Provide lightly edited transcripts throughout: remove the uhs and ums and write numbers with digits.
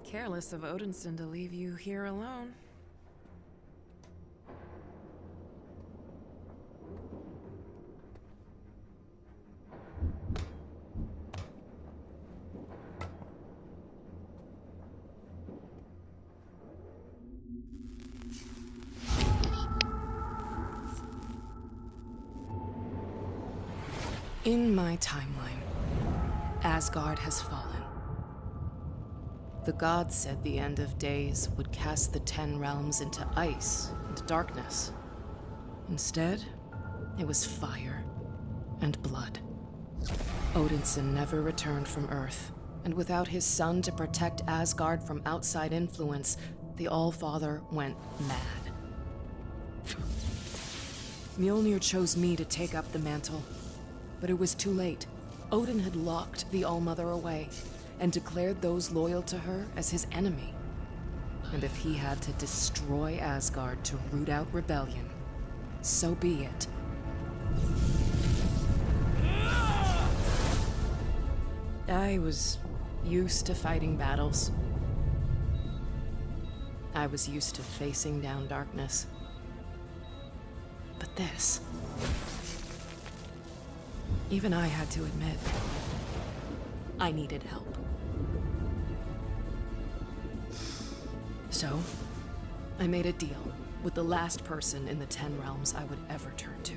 Careless of Odinson to leave you here alone. In my timeline, Asgard has fallen. The gods said the end of days would cast the 10 realms into ice and darkness. Instead, it was fire and blood. Odinson never returned from Earth, and without his son to protect Asgard from outside influence, the All-Father went mad. Mjolnir chose me to take up the mantle, but it was too late. Odin had locked the All-Mother away and declared those loyal to her as his enemy. And if he had to destroy Asgard to root out rebellion, so be it. I was used to fighting battles. I was used to facing down darkness. But this... even I had to admit, I needed help. So, I made a deal with the last person in the 10 realms I would ever turn to.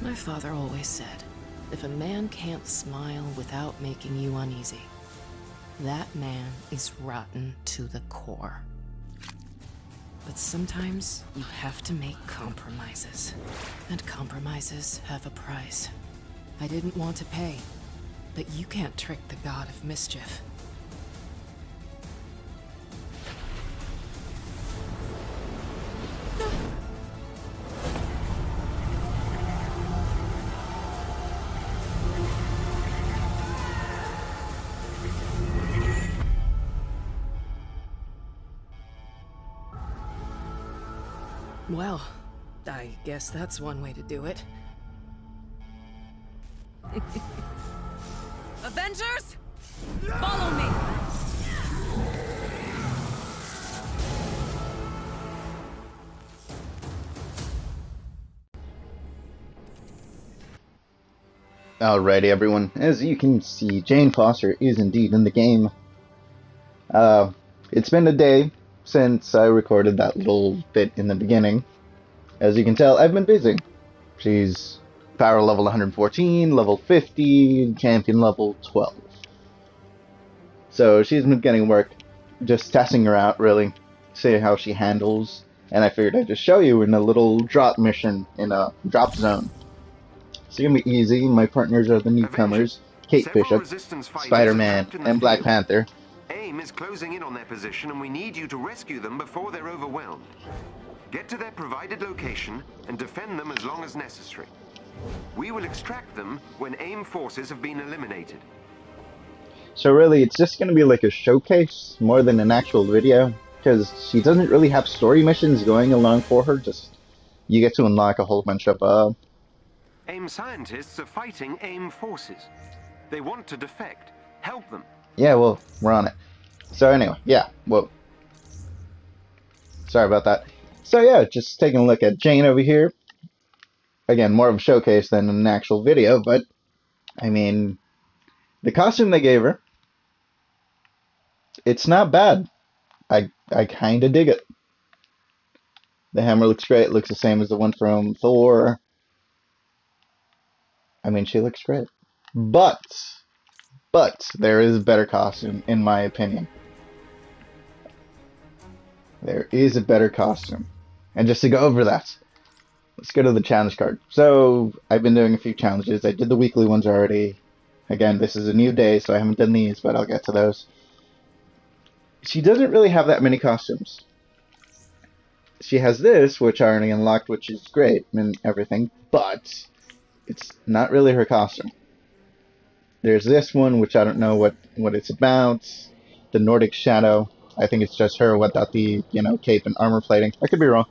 My father always said, if a man can't smile without making you uneasy, that man is rotten to the core. But sometimes you have to make compromises. And compromises have a price. I didn't want to pay, but you can't trick the god of mischief. Well, I guess that's one way to do it. Avengers? Follow me! Alrighty everyone, as you can see, Jane Foster is indeed in the game. It's been a day since I recorded that little bit in the beginning. As you can tell, I've been busy. She's power level 114, level 50, champion level 12. So she's been getting work, just testing her out really, see how she handles, and I figured I'd just show you in a little drop mission in a drop zone. It's gonna be easy. My partners are the newcomers, Kate Bishop, Spider-Man, and Black Panther. AIM is closing in on their position and we need you to rescue them before they're overwhelmed. Get to their provided location and defend them as long as necessary. We will extract them when AIM forces have been eliminated. So really, it's just going to be like a showcase more than an actual video, because she doesn't really have story missions going along for her, just you get to unlock a whole bunch of AIM scientists are fighting AIM forces. They want to defect. Help them. Yeah, well, we're on it. So anyway, yeah, whoa. Sorry about that. So yeah, just taking a look at Jane over here. Again, more of a showcase than an actual video, but, I mean, the costume they gave her, it's not bad. I kinda dig it. The hammer looks great, looks the same as the one from Thor. I mean, she looks great. But there is a better costume, in my opinion. There is a better costume. And just to go over that, let's go to the challenge card. So, I've been doing a few challenges. I did the weekly ones already. Again, this is a new day, so I haven't done these, but I'll get to those. She doesn't really have that many costumes. She has this, which I already unlocked, which is great and everything, but it's not really her costume. There's this one, which I don't know what it's about. The Nordic Shadow. I think it's just her without the, cape and armor plating. I could be wrong.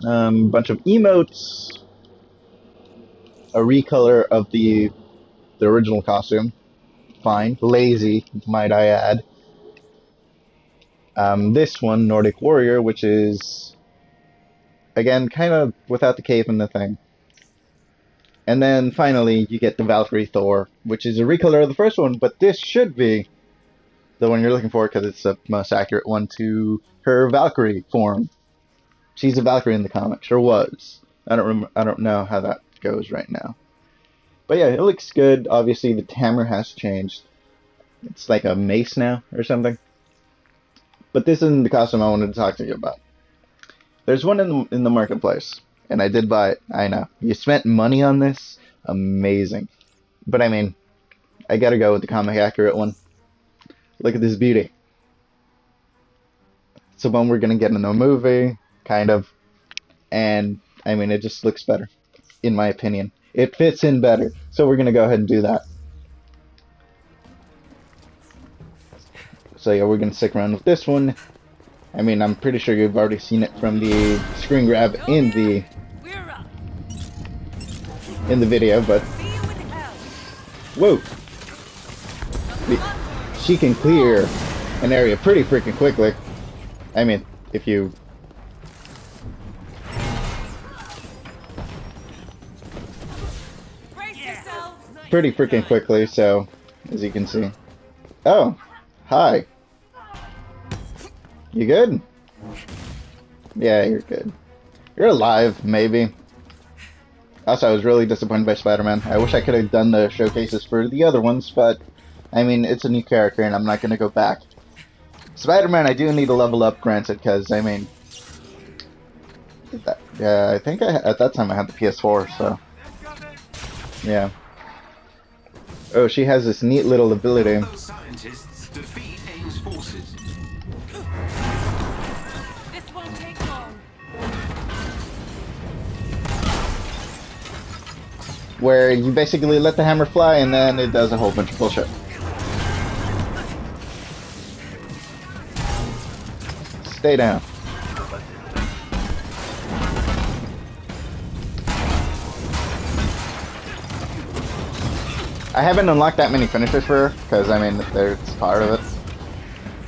Bunch of emotes, a recolor of the original costume. Fine. Lazy, might I add. This one, Nordic Warrior, which is, again, kind of without the cape and the thing. And then finally, you get the Valkyrie Thor, which is a recolor of the first one, but this should be the one you're looking for because it's the most accurate one to her Valkyrie form. She's a Valkyrie in the comics, or was. I don't know how that goes right now. But yeah, it looks good. Obviously, the hammer has changed. It's like a mace now or something. But this isn't the costume I wanted to talk to you about. There's one in the marketplace, and I did buy it. I know. You spent money on this? Amazing. But I mean, I gotta go with the comic accurate one. Look at this beauty. It's the one we're gonna get in a movie, kind of. And, I mean, it just looks better, in my opinion. It fits in better, so we're gonna go ahead and do that. So yeah, we're gonna stick around with this one. I mean, I'm pretty sure you've already seen it from the screen grab in the video, but whoa! She can clear an area pretty freaking quickly. I mean, if you pretty freaking quickly, so as you can see. Oh, hi. You good? Yeah, you're good. You're alive, maybe. Also, I was really disappointed by Spider-Man. I wish I could have done the showcases for the other ones, but I mean, it's a new character and I'm not going to go back. Spider-Man, I do need to level up, granted, because, I mean, yeah, I think at that time I had the PS4, so, yeah. Oh, she has this neat little ability. Those scientists defeat AIM's forces. This won't take long. Where you basically let the hammer fly and then it does a whole bunch of bullshit. Stay down. I haven't unlocked that many finishes for her, because, I mean, it's part of it.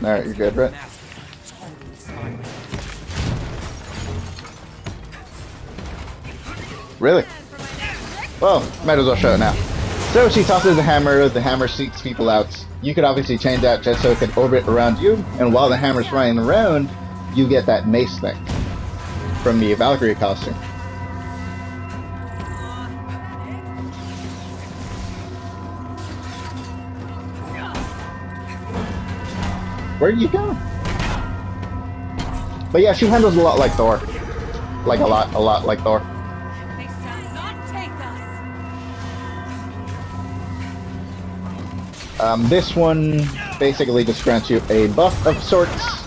Alright, you're good, right? Really? Well, might as well show it now. So she tosses the hammer seeks people out. You could obviously change that just so it could orbit around you, and while the hammer's flying around, you get that mace thing from the Valkyrie costume. Where are you going? But yeah, she handles a lot like Thor. Like a lot like Thor. They shall not take us. This one basically just grants you a buff of sorts.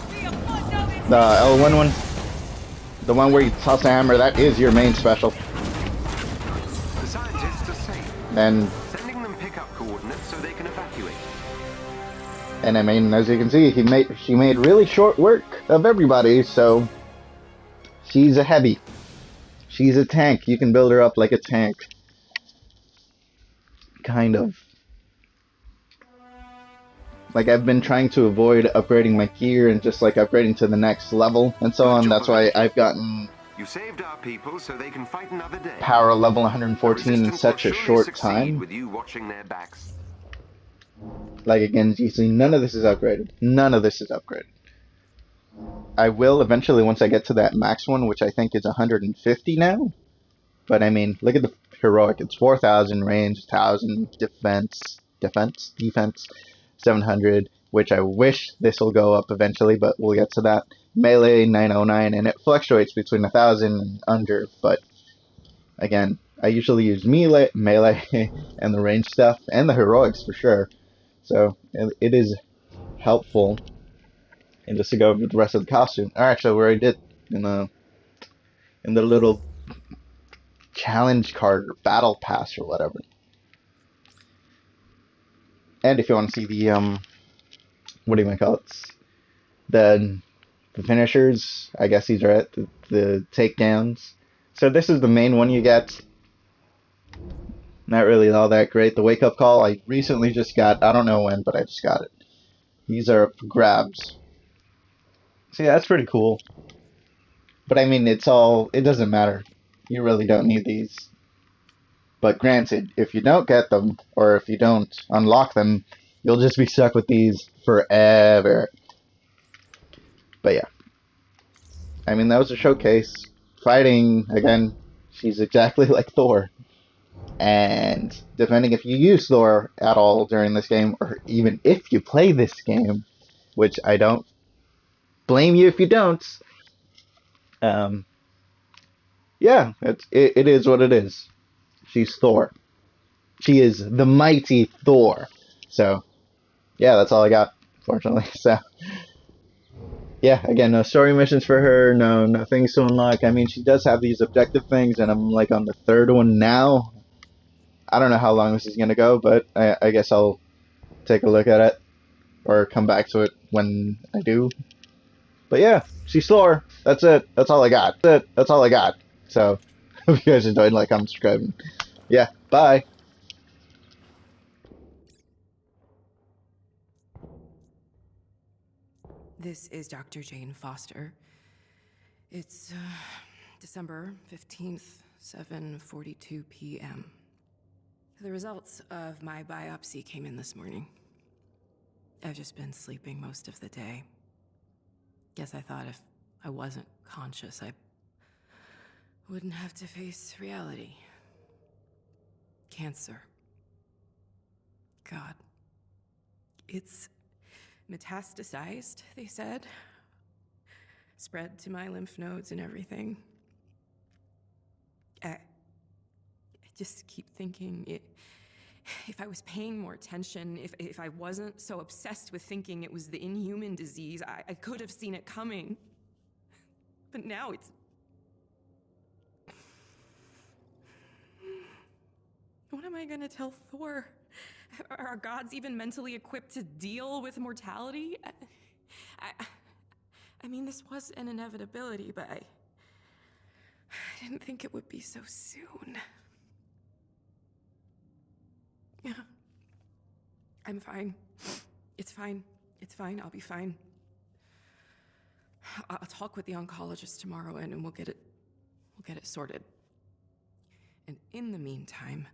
The L1 one. The one where you toss the hammer, that is your main special. The scientists are safe. And Sending them pickup coordinates so they can evacuate. I mean, as you can see, she made really short work of everybody, so she's a heavy. She's a tank. You can build her up like a tank. Kind of. Like, I've been trying to avoid upgrading my gear and just like upgrading to the next level and so on. That's why I've gotten You saved our people so they can fight another day. power level 114 in Resistance such a will surely short succeed time. with you watching their backs. Like, again, you see, none of this is upgraded. None of this is upgraded. I will eventually once I get to that max one, which I think is 150 now. But I mean, look at the heroic. It's 4,000 range, 1,000 defense, 700, which I wish this will go up eventually, but we'll get to that. Melee 909, and it fluctuates between 1,000 and under. But again, I usually use melee, and the range stuff, and the heroics for sure. So it is helpful. And just to go over the rest of the costume, or actually, where I did in the little challenge card or battle pass or whatever. And if you want to see the what do you want to call it? The the finishers. I guess these are it, the takedowns. So this is the main one you get. Not really all that great. The wake up call I recently just got. I don't know when, but I just got it. These are up for grabs. So yeah, that's pretty cool. But I mean, it doesn't matter. You really don't need these. But granted, if you don't get them, or if you don't unlock them, you'll just be stuck with these forever. But yeah. I mean, that was a showcase. Fighting, again, she's exactly like Thor. And depending if you use Thor at all during this game, or even if you play this game, which I don't blame you if you don't, yeah, it is what it is. She's Thor. She is the mighty Thor. So, yeah, that's all I got, fortunately. So, yeah, again, no story missions for her, no things to unlock. I mean, she does have these objective things, and I'm like on the third one now. I don't know how long this is going to go, but I guess I'll take a look at it, or come back to it when I do. But yeah, she's Thor. That's it. That's all I got. That's all I got. So, hope you guys enjoyed, like, comment, subscribing. Yeah, bye. This is Dr. Jane Foster. It's December 15th, 7:42 p.m. The results of my biopsy came in this morning. I've just been sleeping most of the day. Guess I thought if I wasn't conscious, I wouldn't have to face reality. Cancer. God. It's metastasized, they said. Spread to my lymph nodes and everything. I just keep thinking if I was paying more attention, if I wasn't so obsessed with thinking it was the inhuman disease, I could have seen it coming. But now it's... What am I gonna tell Thor? Are gods even mentally equipped to deal with mortality? I mean, this was an inevitability, but I didn't think it would be so soon. Yeah. I'm fine. It's fine. It's fine. I'll be fine. I'll talk with the oncologist tomorrow and we'll get it sorted. And in the meantime,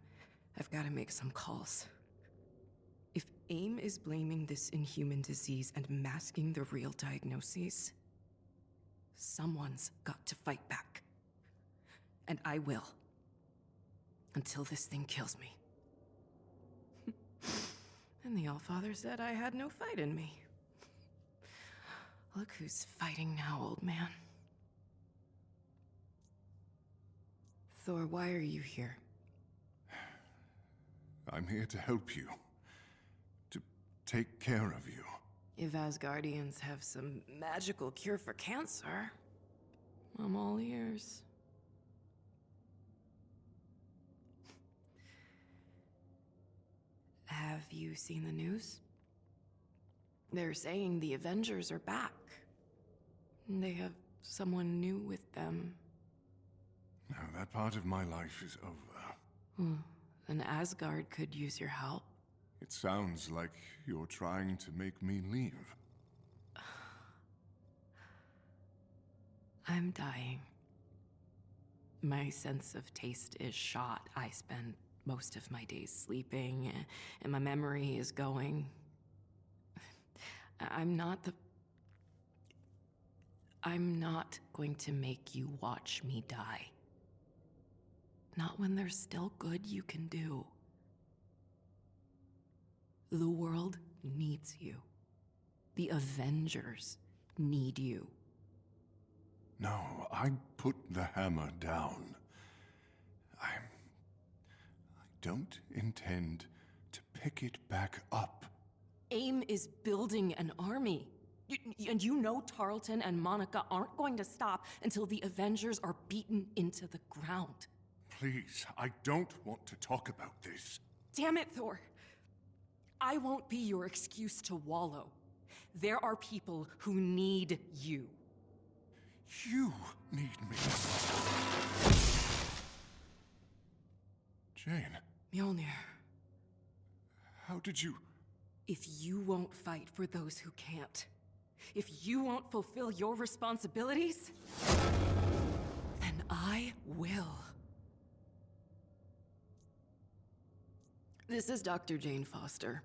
I've got to make some calls. If AIM is blaming this inhuman disease and masking the real diagnoses, someone's got to fight back. And I will. Until this thing kills me. And the Allfather said I had no fight in me. Look who's fighting now, old man. Thor, why are you here? I'm here to help you. To take care of you. If Asgardians have some magical cure for cancer, I'm all ears. Have you seen the news? They're saying the Avengers are back. They have someone new with them. No, that part of my life is over. Then Asgard could use your help. It sounds like you're trying to make me leave. I'm dying. My sense of taste is shot. I spend most of my days sleeping, and my memory is going. I'm not going to make you watch me die. Not when there's still good you can do. The world needs you. The Avengers need you. No, I put the hammer down. I don't intend to pick it back up. AIM is building an army. And you know Tarleton and Monica aren't going to stop until the Avengers are beaten into the ground. Please, I don't want to talk about this. Damn it, Thor. I won't be your excuse to wallow. There are people who need you. You need me. Jane, Mjolnir, how did you... if you won't fight for those who can't, if you won't fulfill your responsibilities, then I will. This is Dr. Jane Foster.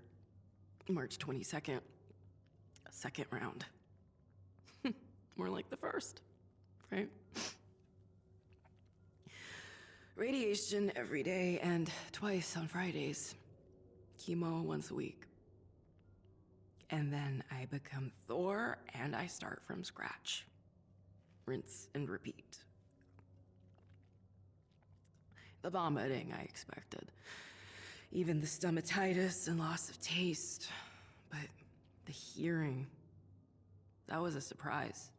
March 22nd. Second round. More like the first, right? Radiation every day and twice on Fridays. Chemo once a week. And then I become Thor and I start from scratch. Rinse and repeat. The vomiting I expected. Even the stomatitis and loss of taste. But the hearing, that was a surprise.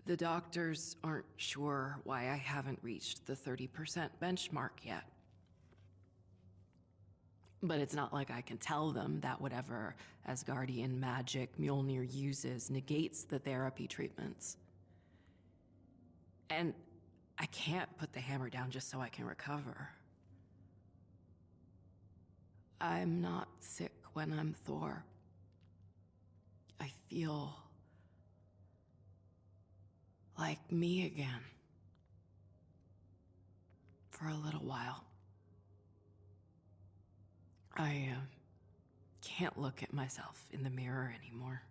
The doctors aren't sure why I haven't reached the 30% benchmark yet. But it's not like I can tell them that whatever Asgardian magic Mjolnir uses negates the therapy treatments. And I can't put the hammer down just so I can recover. I'm not sick when I'm Thor. I feel like me again. For a little while. I can't look at myself in the mirror anymore.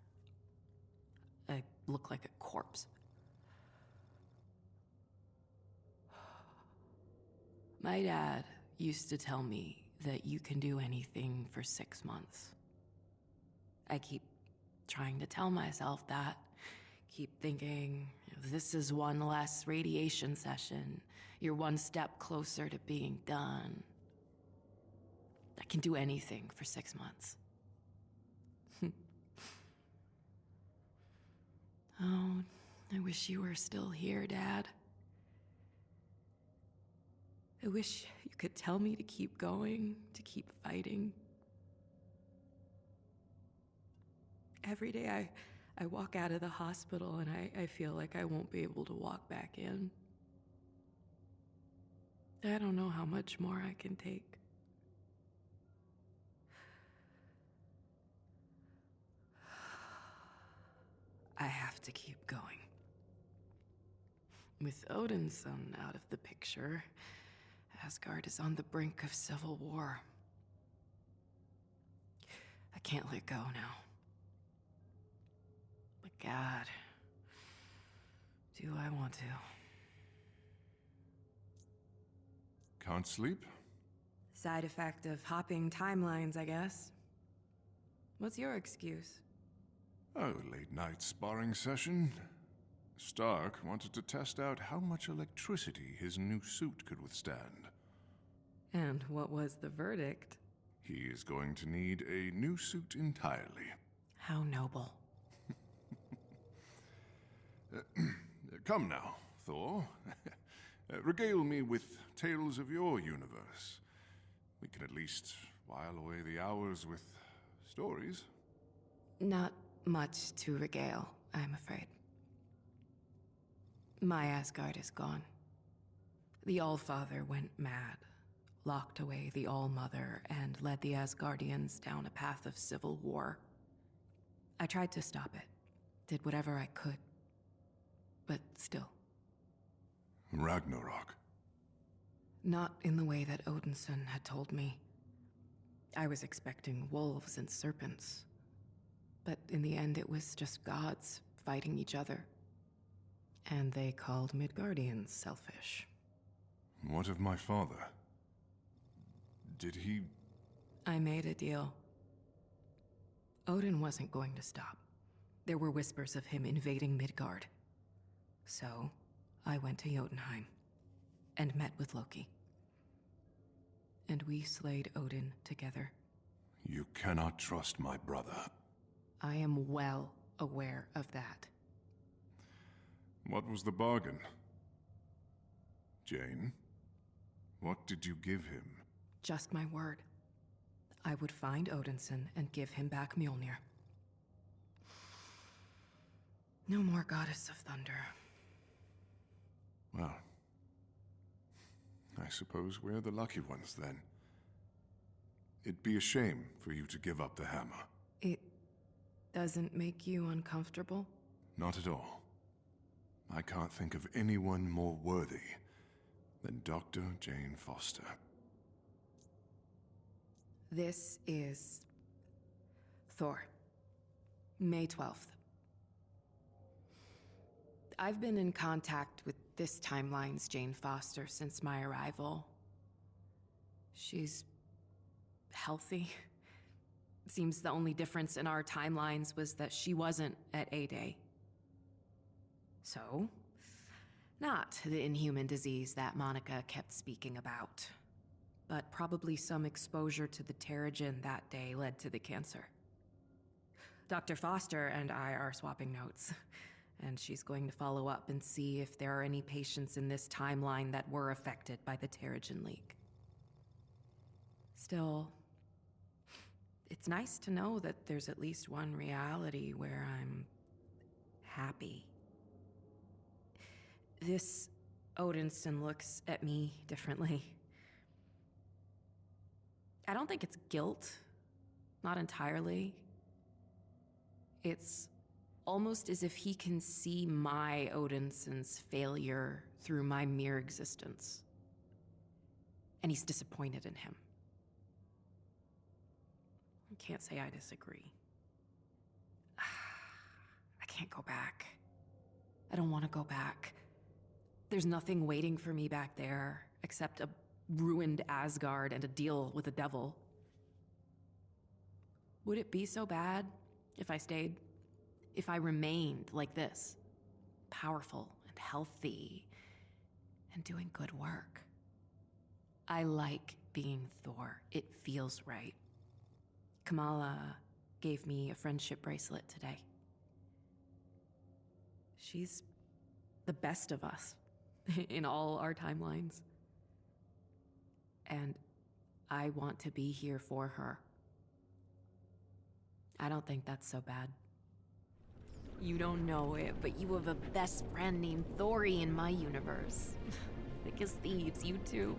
I look like a corpse. My dad used to tell me that you can do anything for 6 months. I keep trying to tell myself that. Keep thinking, this is one less radiation session. You're one step closer to being done. I can do anything for 6 months. Oh, I wish you were still here, Dad. I wish you could tell me to keep going, to keep fighting. Every day I walk out of the hospital and I feel like I won't be able to walk back in. I don't know how much more I can take. I have to keep going. With Odin's son out of the picture, Asgard is on the brink of civil war. I can't let go now. But God, do I want to? Can't sleep? Side effect of hopping timelines, I guess. What's your excuse? Oh, late night sparring session. Stark wanted to test out how much electricity his new suit could withstand. And what was the verdict? He is going to need a new suit entirely. How noble. Come now, Thor. Regale me with tales of your universe. We can at least while away the hours with stories. Not much to regale, I'm afraid. My Asgard is gone. The Allfather went mad, locked away the All-Mother, and led the Asgardians down a path of civil war. I tried to stop it, did whatever I could. But still. Ragnarok. Not in the way that Odinson had told me. I was expecting wolves and serpents. But in the end, it was just gods fighting each other. And they called Midgardians selfish. What of my father? Did he... I made a deal. Odin wasn't going to stop. There were whispers of him invading Midgard. So, I went to Jotunheim and met with Loki. And we slayed Odin together. You cannot trust my brother. I am well aware of that. What was the bargain? Jane, what did you give him? Just my word. I would find Odinson and give him back Mjolnir. No more Goddess of Thunder. Well, I suppose we're the lucky ones then. It'd be a shame for you to give up the hammer. It doesn't make you uncomfortable? Not at all. I can't think of anyone more worthy than Dr. Jane Foster. This is Thor. May 12th. I've been in contact with this timeline's Jane Foster since my arrival. She's healthy. Seems the only difference in our timelines was that she wasn't at A-Day. So, not the inhuman disease that Monica kept speaking about, but probably some exposure to the Terrigen that day led to the cancer. Dr. Foster and I are swapping notes, and she's going to follow up and see if there are any patients in this timeline that were affected by the Terrigen leak. Still, it's nice to know that there's at least one reality where I'm happy. This Odinson looks at me differently. I don't think it's guilt. Not entirely. It's almost as if he can see my Odinson's failure through my mere existence. And he's disappointed in him. I can't say I disagree. I can't go back. I don't want to go back. There's nothing waiting for me back there except a ruined Asgard and a deal with the devil. Would it be so bad if I stayed? If I remained like this, powerful and healthy and doing good work? I like being Thor. It feels right. Kamala gave me a friendship bracelet today. She's the best of us in all our timelines. And I want to be here for her. I don't think that's so bad. You don't know it, but you have a best friend named Thori in my universe. Thick as thieves, you two.